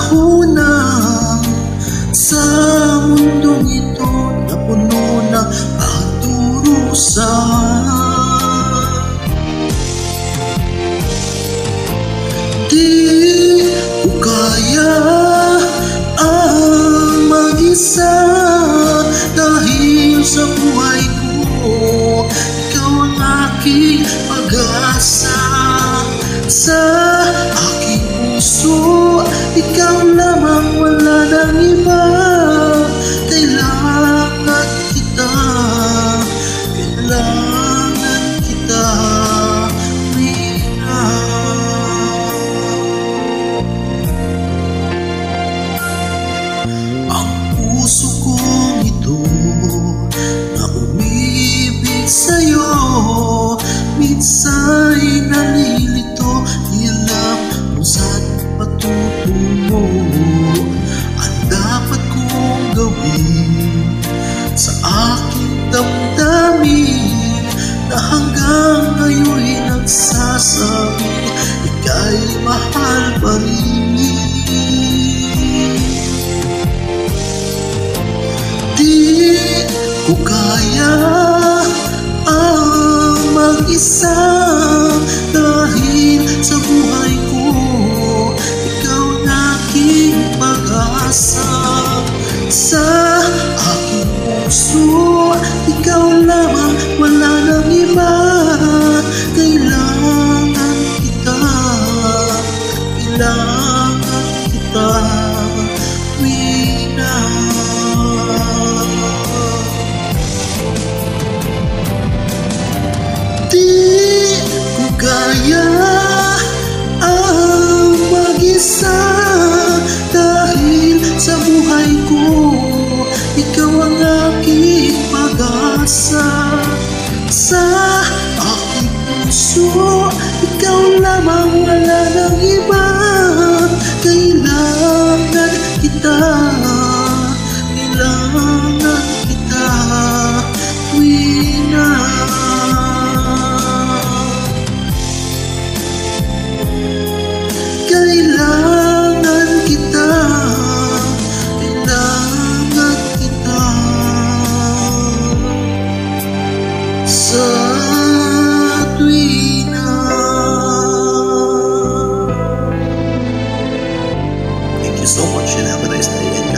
kahuna sa mundong ito na puno ng pagdurusa. Di ko kaya ang mag-isa dahil sa buhay ko ikaw ang aking pag-asa. Sa aking puso ikaw lamang, wala nang iba. Kailangan kita, kailangan kita, Rina. Ang puso kong ito na umibig sa'yo minsa'y nalilito, di alam kung saan patutungo. Ang dapat kong gawin sa aking damdamin na hanggang ngayon'y nagsasabi ika'y mahal pa rin. Di ko kaya ang mag-isa dahil sa buhay ko ikaw ang aking pag-asa. Sa aking puso ikaw lamang, wala nang iba. Kailangan kita, kailangan kita, Rina. Di ko kaya ang mag-isa dahil sa buhay ko ikaw ang aking pag-asa. Sa aking puso ikaw lamang, wala nang iba. Kailangan kita, kailangan kita, Rina. Kailangan kita, kailangan kita sa tuwina. Thank you so much and have a nice day.